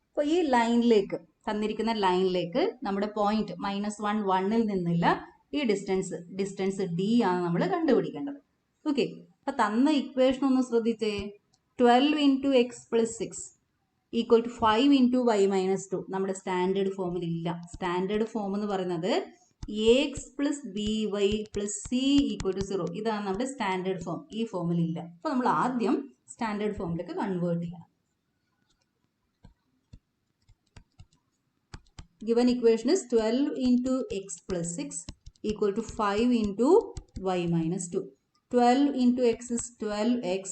അപ്പോൾ ഈ ലൈനിലേക്ക് തന്നിരിക്കുന്ന ലൈനിലേക്ക് നമ്മുടെ പോയിന്റ് -1 1ൽ നിന്നുള്ള ഈ ഡിസ്റ്റൻസ് d ആണ് നമ്മൾ കണ്ടുപിടിക്കേണ്ടത്. ഓക്കെ, അപ്പോൾ തന്ന ഇക്വേഷൻ ഒന്ന് ശ്രദ്ധിച്ചേ. 12 into x plus 6 equal to 5 into y minus 2 നമ്മുടെ സ്റ്റാൻഡേർഡ് ഫോമിൽ ഇല്ല. സ്റ്റാൻഡേർഡ് ഫോം എന്ന് പറയുന്നത് ax plus by plus c equal to 0. ഇതാണ് നമ്മുടെ സ്റ്റാൻഡേർഡ് ഫോം. ഈ ഫോമിൽ ഇല്ല. അപ്പോൾ നമ്മൾ ആദ്യം സ്റ്റാൻഡേർഡ് ഫോമിലേക്ക് കൺവേർട്ട് ചെയ്യണം. Given equation is 12 into x plus 6 equal to 5 into y minus 2. 12 into x is 12x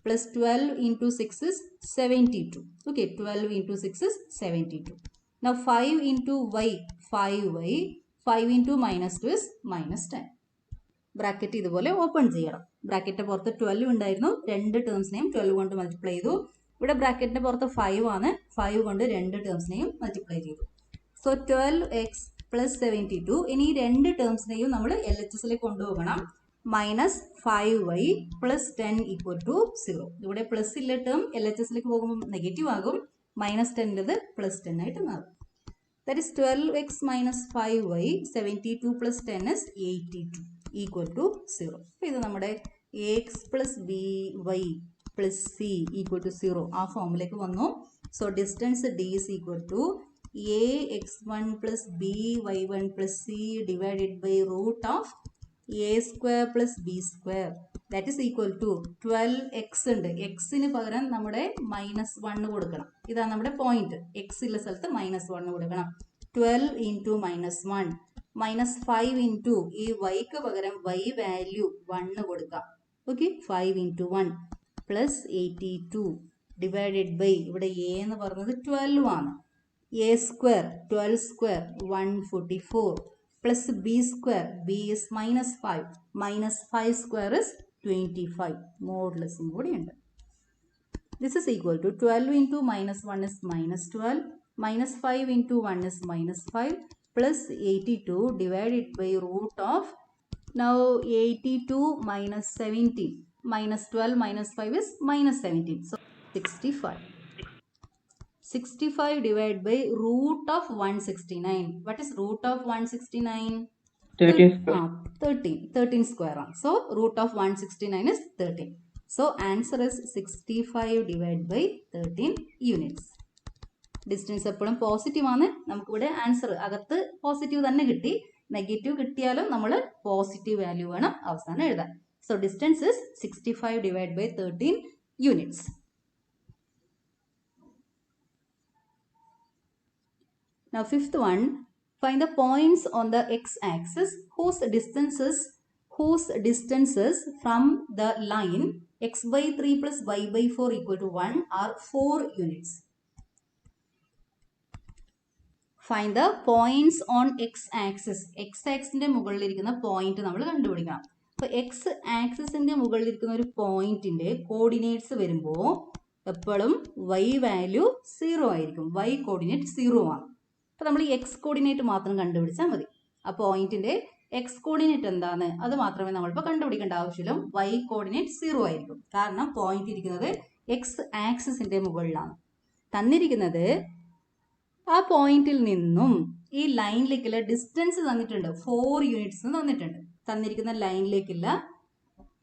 plus 12 into 6 is 72. Okay, 12 into 6 is 72. Now 5 into y, 5y, 5 into minus 2 is minus 10. Bracket ഇതുപോലെ open ചെയ്യണം. ബ്രാക്കറ്റിന്റെ പുറത്ത് 12 ഉണ്ടായിരുന്നു, രണ്ട് ടേംസിനെയും 12 കൊണ്ട് multiply ചെയ്തു. ഇവിടെ ബ്രാക്കറ്റിന്റെ പുറത്ത് 5 ആണ്, 5 കൊണ്ട് രണ്ട് ടേംസിനെയും മൾട്ടിപ്ലൈ ചെയ്തു. So 12x plus 72. ഇനി ഈ രണ്ട് ടേംസിനെയും നമ്മൾ LHSലേക്ക് കൊണ്ടുപോകണം. -5y plus 10 equal to 0. ഇവിടെ പ്ലസ് ഇല്ല ടേം LHSലേക്ക് പോകുമ്പോൾ നെഗറ്റീവ് ആകും. -10 പ്ലസ് 10 ആയിട്ട് മാറും. That is 12x minus 5y, 72 plus 10 is 82 equal to 0. ഇത് നമ്മുടെ ax plus by plus c equal to 0 ആ ഫോമിലേക്ക് വന്നു. So distance d is equal to ax1 plus by1 plus c divided by root of a square plus b square, that is equal to 12x ഉണ്ട്. എക്സിന് പകരം നമ്മുടെ -1 കൊടുക്കണം. ഇതാണ് നമ്മുടെ പോയിന്റ്. എക്സ് ഉള്ള സ്ഥലത്ത് -1 കൊടുക്കണം. 12 into -1 -5 into ഈ വൈക്ക് പകരം y വാല്യൂ 1 കൊടുക്കാം. Okay, 5 into 1 plus 82 divided by ഇവിടെ a എന്ന് പറയുന്നത് 12 ആണ്. a square 12 square 144 plus b square, b is -5, -5 square is 25. മോഡുലസും കൂടി ഉണ്ട്. This is equal to 12 into -1 is -12, -5 into 1 is -5, plus 82 divided by root of, now 82 minus 17, minus 12 minus 5 is minus 17, so 65. 65 divided by root of 169. What is root of 169?
13 square.
13 square. So root of 169 is 13. So answer is 65 divided by 13 units. Distance എപ്പോഴും positive ആണ്. നമുക്കിവിടെ answer അകത്ത് positive തന്നെ കിട്ടി. Negative കിട്ടിയാലും നമ്മൾ positive value വേണം അവസാനം എഴുതാൻ. So distance is 65 divided by 13 units. Now fifth one, find the points on the x-axis whose distances from the line x by 3 plus y by 4 equal to 1 are 4 units. Find the points on x-axis. x-axisന്റെ മുകളിലിരിക്കുന്ന point നമ്മൾ കണ്ടുപിടിക്കണം. അപ്പോൾ x-axisന്റെ മുകളിലിരിക്കുന്ന ഒരു പോയിന്റിന്റെ coordinates വരുമ്പോൾ എപ്പോഴും y value 0 ആയിരിക്കും. y കോർഡിനേറ്റ് 0 ആണ്. അപ്പോൾ നമ്മൾ ഈ എക്സ് കോർഡിനേറ്റ് മാത്രം കണ്ടുപിടിച്ചാൽ മതി. ആ പോയിന്റിന്റെ എക്സ് കോർഡിനേറ്റ് എന്താണ് അത് മാത്രമേ നമ്മളിപ്പോൾ കണ്ടുപിടിക്കേണ്ട ആവശ്യമില്ല. y കോർഡിനേറ്റ് 0 ആയിരിക്കും. കാരണം പോയിന്റ് ഇരിക്കുന്നത് എക്സ് ആക്സിസിന്റെ മുകളിലാണ്. തന്നിരിക്കുന്നത് ആ പോയിന്റിൽ നിന്നും ഈ ലൈനിലേക്കുള്ള ഡിസ്റ്റൻസ് തന്നിട്ടുണ്ട്, 4 യൂണിറ്റ്സ് തന്നിട്ടുണ്ട്. തന്നിരിക്കുന്ന ലൈനിലേക്കുള്ള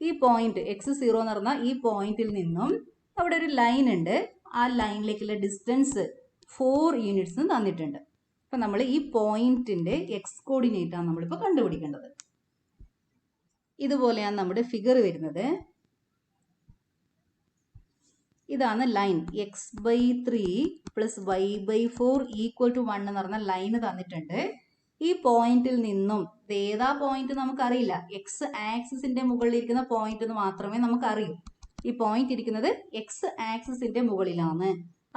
ഈ പോയിന്റ് x0 എന്ന് പറഞ്ഞാൽ ഈ പോയിന്റിൽ നിന്നും അവിടെ ഒരു ലൈൻ ഉണ്ട്. ആ ലൈനിലേക്കുള്ള ഡിസ്റ്റൻസ് 4 യൂണിറ്റ്സ് തന്നിട്ടുണ്ട്. അപ്പം നമ്മൾ ഈ പോയിന്റിന്റെ എക്സ് കോർഡിനേറ്റ് ആണ് നമ്മളിപ്പോൾ കണ്ടുപിടിക്കേണ്ടത്. ഇതുപോലെയാണ് നമ്മുടെ ഫിഗർ വരുന്നത്. ഇതാണ് line x/3 plus y/4 equal to 1 എന്ന് പറഞ്ഞ ലൈന് തന്നിട്ടുണ്ട്. ഈ പോയിന്റിൽ നിന്നും ഏതാ പോയിന്റ് നമുക്കറിയില്ല. എക്സ് ആക്സിസിന്റെ മുകളിലിരിക്കുന്ന പോയിന്റ് എന്ന് മാത്രമേ നമുക്കറിയൂ. ഈ പോയിന്റ് ഇരിക്കുന്നത് എക്സ് ആക്സിസിന്റെ മുകളിലാണ്.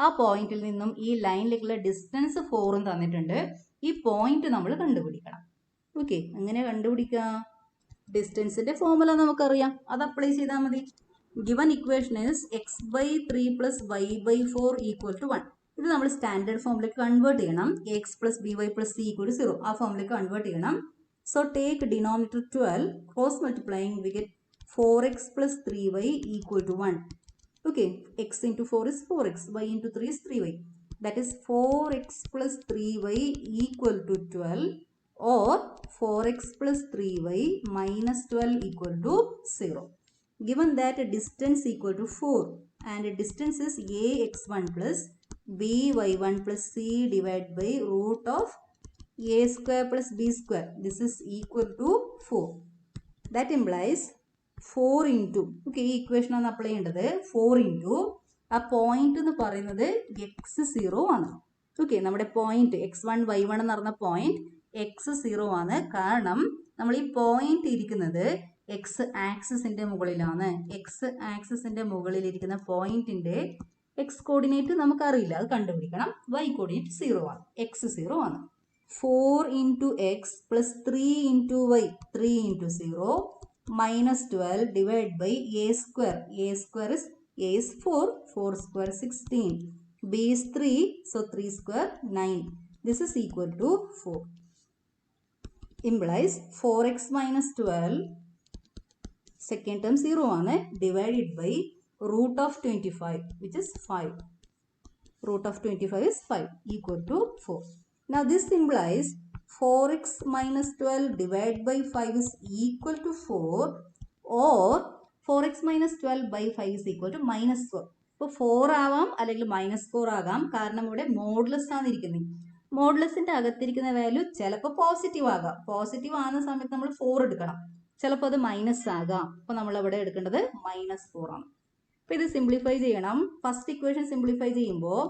ആ പോയിന്റിൽ നിന്നും ഈ ലൈനിലേക്കുള്ള ഡിസ്റ്റൻസ് 4 തന്നിട്ടുണ്ട്. ഈ പോയിന്റ് നമ്മൾ കണ്ടുപിടിക്കണം. ഓക്കെ, എങ്ങനെ കണ്ടുപിടിക്കുക? ഡിസ്റ്റൻസിന്റെ ഫോർമുല നമുക്കറിയാം, അത് അപ്ലൈ ചെയ്താൽ മതി. Given equation is x/3 plus y/4 equal to 1. ഇത് നമ്മൾ സ്റ്റാൻഡേർഡ് ഫോമിലേക്ക് കൺവേർട്ട് ചെയ്യണം. x plus by plus c equal to 0 ആ ഫോമിലേക്ക് കൺവേർട്ട് ചെയ്യണം. So take denominator 12, cross multiplying we get 4x plus 3y equal to 1. Okay, x into 4 is 4x, y into 3 is 3y. That is 4x plus 3y equal to 12 or 4x plus 3y minus 12 equal to 0. Given that a distance equal to 4 and a distance is ax1 plus by1 plus c divided by root of a square plus b square. This is equal to 4. That implies 4 into, okay, ഈ equation ആണ് apply ചെയ്യേണ്ടത്. 4 into ആ point എന്ന് പറയുന്നത് x0 ആണ്. Okay, നമ്മുടെ point x1 y1 എന്ന് പറഞ്ഞ പോയിന്റ് x0 ആണ്. കാരണം നമ്മൾ ഈ പോയിന്റ് ഇരിക്കുന്നത് എക്സ് ആക്സിസിന്റെ മുകളിലാണ്. എക്സ് ആക്സിസിന്റെ മുകളിലിരിക്കുന്ന പോയിന്റിന്റെ എക്സ് കോർഡിനേറ്റ് നമുക്കറിയില്ല, അത് കണ്ടുപിടിക്കണം. y കോർഡിനേറ്റ് 0 ആണ്, x0 ആണ്. 4 into x plus 3 into y, 3 into 0 minus 12 divided by a square. A square is a is 4, 4 square 16, b is 3, so 3 square 9. This is equal to 4. Implies 4x minus 12, second term 0 ആണ്, divided by root of 25 which is 5. Root of 25 is 5 equal to 4. Now this implies 4x minus 12 divided by 5 is equal to 4 or 4x minus 12 by 5 is equal to minus 4. ഇപ്പോൾ 4 ആവാം അല്ലെങ്കിൽ -4 ആകാം. കാരണം ഇവിടെ modulus ആണ് ഇരിക്കുന്നത്. മോഡുലസിന്റെ അകത്തിരിക്കുന്ന value ചിലപ്പോൾ positive ആകാം. പോസിറ്റീവ് ആകുന്ന സമയത്ത് നമ്മൾ 4 എടുക്കണം. ചിലപ്പോൾ അത് മൈനസ് ആകാം. അപ്പോൾ നമ്മൾ ഇവിടെ എടുക്കേണ്ടത് -4 ആണ്. അപ്പോൾ ഇത് സിംപ്ലിഫൈ ചെയ്യണം. ഫസ്റ്റ് ഇക്വേഷൻ സിംപ്ലിഫൈ ചെയ്യുമ്പോൾ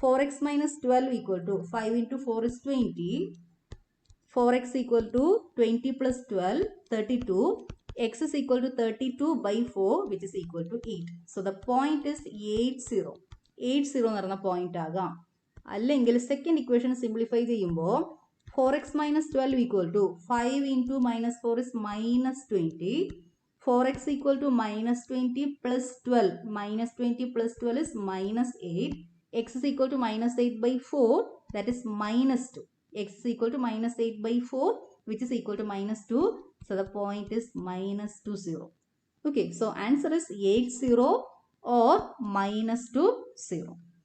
4x minus 12 equal to 5 into 4 is 20. 4x equal to 20 plus 12, 32. X is equal to 32 by 4 which is equal to 8. So the point is 80. 80 എന്ന് പറയുന്ന പോയിന്റ് ആകാം. അല്ലെങ്കിൽ സെക്കൻഡ് ഇക്വേഷൻ സിംപ്ലിഫൈ ചെയ്യുമ്പോൾ 4x minus 12 equal to 5 into minus 4 is minus 20. 4x equal to minus 20 plus 12. Minus 20 plus 12 is minus 8. X is equal to minus 8 by 4, that is minus 2. x is equal to minus 8 by 4, which is equal to minus 2. So the point is minus 2, 0. Okay, so answer is 8, 0 or minus 2, 0.